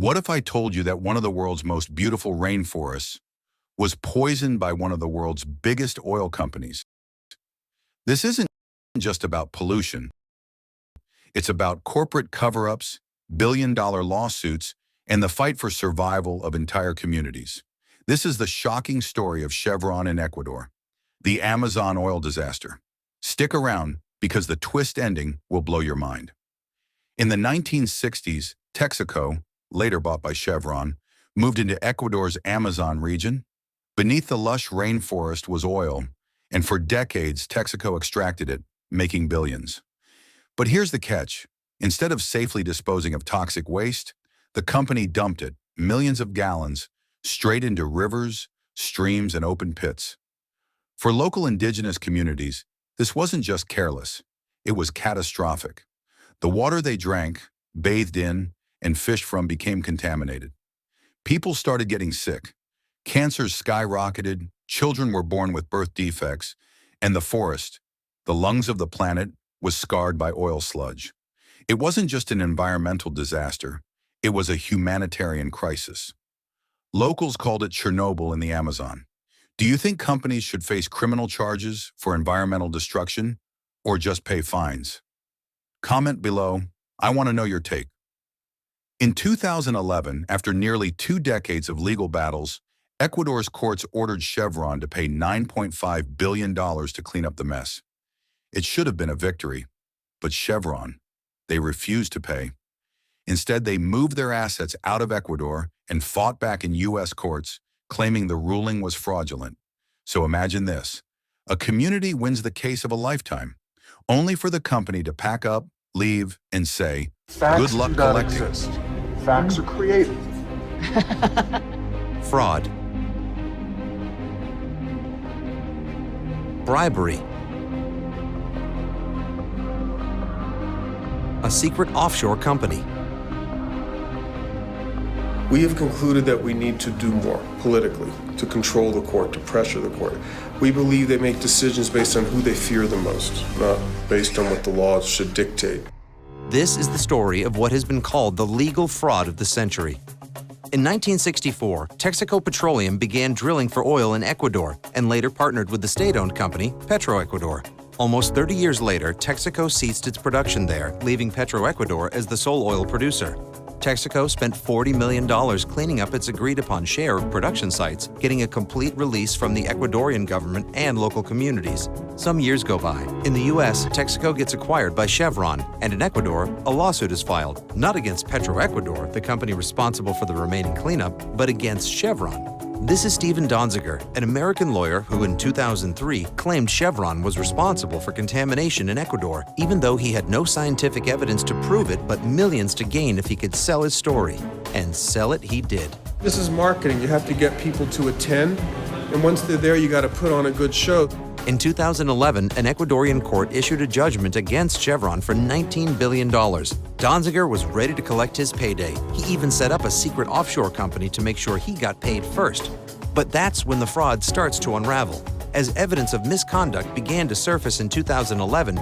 What if I told you that one of the world's most beautiful rainforests was poisoned by one of the world's biggest oil companies? This isn't just about pollution. It's about corporate cover-ups, billion-dollar lawsuits, and the fight for survival of entire communities. This is the shocking story of Chevron in Ecuador, the Amazon oil disaster. Stick around because the twist ending will blow your mind. In the 1960s, Texaco, later bought by Chevron, moved into Ecuador's Amazon region. Beneath the lush rainforest was oil, and for decades Texaco extracted it, making billions. But here's the catch. Instead of safely disposing of toxic waste, the company dumped it, millions of gallons, straight into rivers, streams, and open pits. For local indigenous communities, this wasn't just careless, it was catastrophic. The water they drank, bathed in, and fished from became contaminated. People started getting sick. Cancers skyrocketed, children were born with birth defects, and the forest, the lungs of the planet, was scarred by oil sludge. It wasn't just an environmental disaster, it was a humanitarian crisis. Locals called it Chernobyl in the Amazon. Do you think companies should face criminal charges for environmental destruction or just pay fines? Comment below. I want to know your take. In 2011, after nearly 2 decades of legal battles, Ecuador's courts ordered Chevron to pay $9.5 billion to clean up the mess. It should have been a victory, but Chevron, they refused to pay. Instead, they moved their assets out of Ecuador and fought back in U.S. courts, claiming the ruling was fraudulent. So imagine this. A community wins the case of a lifetime, only for the company to pack up, leave, and say, Facts good luck do not collecting. exist. Facts are created. Fraud, bribery, a secret offshore company. We have concluded that we need to do more politically to control the court, to pressure the court. We believe they make decisions based on who they fear the most, not based on what the laws should dictate. This is the story of what has been called the legal fraud of the century. In 1964, Texaco Petroleum began drilling for oil in Ecuador and later partnered with the state-owned company, Petroecuador. Almost 30 years later, Texaco ceased its production there, leaving Petroecuador as the sole oil producer. Texaco spent $40 million cleaning up its agreed-upon share of production sites, getting a complete release from the Ecuadorian government and local communities. Some years go by. In the U.S., Texaco gets acquired by Chevron, and in Ecuador, a lawsuit is filed, not against Petroecuador, the company responsible for the remaining cleanup, but against Chevron. This is Stephen Donziger, an American lawyer who in 2003 claimed Chevron was responsible for contamination in Ecuador, even though he had no scientific evidence to prove it but millions to gain if he could sell his story. And sell it he did. This is marketing. You have to get people to attend, and once they're there, you got to put on a good show. In 2011, an Ecuadorian court issued a judgment against Chevron for $19 billion. Donziger was ready to collect his payday. He even set up a secret offshore company to make sure he got paid first. But that's when the fraud starts to unravel. As evidence of misconduct began to surface in 2011,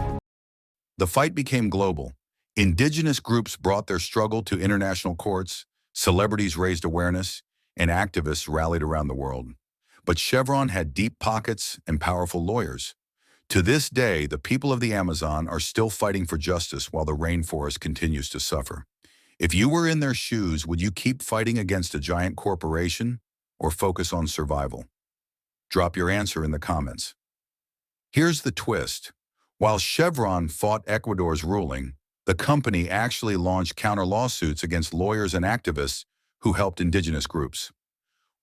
The fight became global. Indigenous groups brought their struggle to international courts, celebrities raised awareness, and activists rallied around the world. But Chevron had deep pockets and powerful lawyers. To this day, the people of the Amazon are still fighting for justice while the rainforest continues to suffer. If you were in their shoes, would you keep fighting against a giant corporation or focus on survival? Drop your answer in the comments. Here's the twist. While Chevron fought Ecuador's ruling, the company actually launched counter lawsuits against lawyers and activists who helped indigenous groups.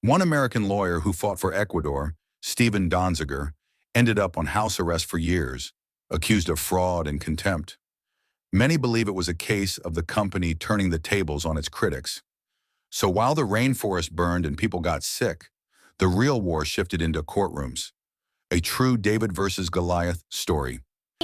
One American lawyer who fought for Ecuador, Stephen Donziger, ended up on house arrest for years, accused of fraud and contempt. Many believe it was a case of the company turning the tables on its critics. So while the rainforest burned and people got sick, the real war shifted into courtrooms. A true David versus Goliath story.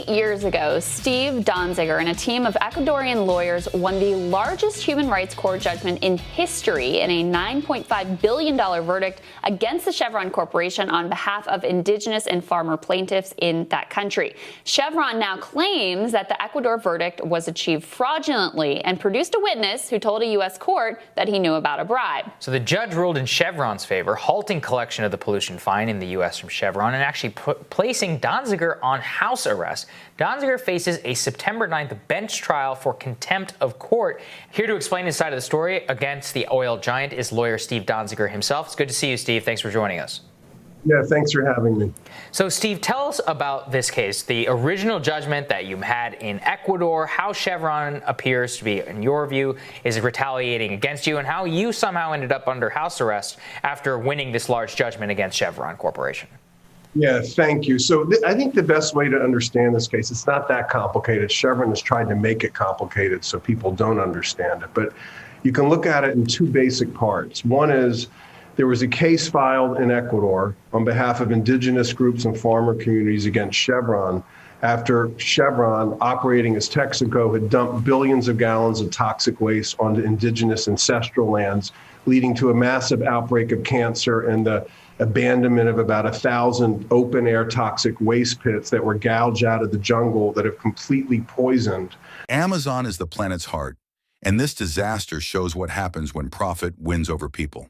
Years ago, Steve Donziger and a team of Ecuadorian lawyers won the largest human rights court judgment in history in a $9.5 billion verdict against the Chevron Corporation on behalf of indigenous and farmer plaintiffs in that country. Chevron now claims that the Ecuador verdict was achieved fraudulently and produced a witness who told a U.S. court that he knew about a bribe. So the judge ruled in Chevron's favor, halting collection of the pollution fine in the U.S. from Chevron and actually placing Donziger on house arrest. Donziger faces a September 9th bench trial for contempt of court. Here to explain his side of the story against the oil giant is lawyer Steve Donziger himself. It's good to see you, Steve. Thanks for joining us. Yeah, thanks for having me. So, Steve, tell us about this case, the original judgment that you had in Ecuador, how Chevron appears to be, in your view, is retaliating against you, and how you somehow ended up under house arrest after winning this large judgment against Chevron Corporation. Yeah, thank you. So I think the best way to understand this case, it's not that complicated. Chevron has tried to make it complicated so people don't understand it. But you can look at it in two basic parts. One is there was a case filed in Ecuador on behalf of indigenous groups and farmer communities against Chevron after Chevron, operating as Texaco, had dumped billions of gallons of toxic waste onto indigenous ancestral lands, leading to a massive outbreak of cancer and the abandonment of about 1,000 open-air toxic waste pits that were gouged out of the jungle that have completely poisoned. Amazon is the planet's heart, and this disaster shows what happens when profit wins over people.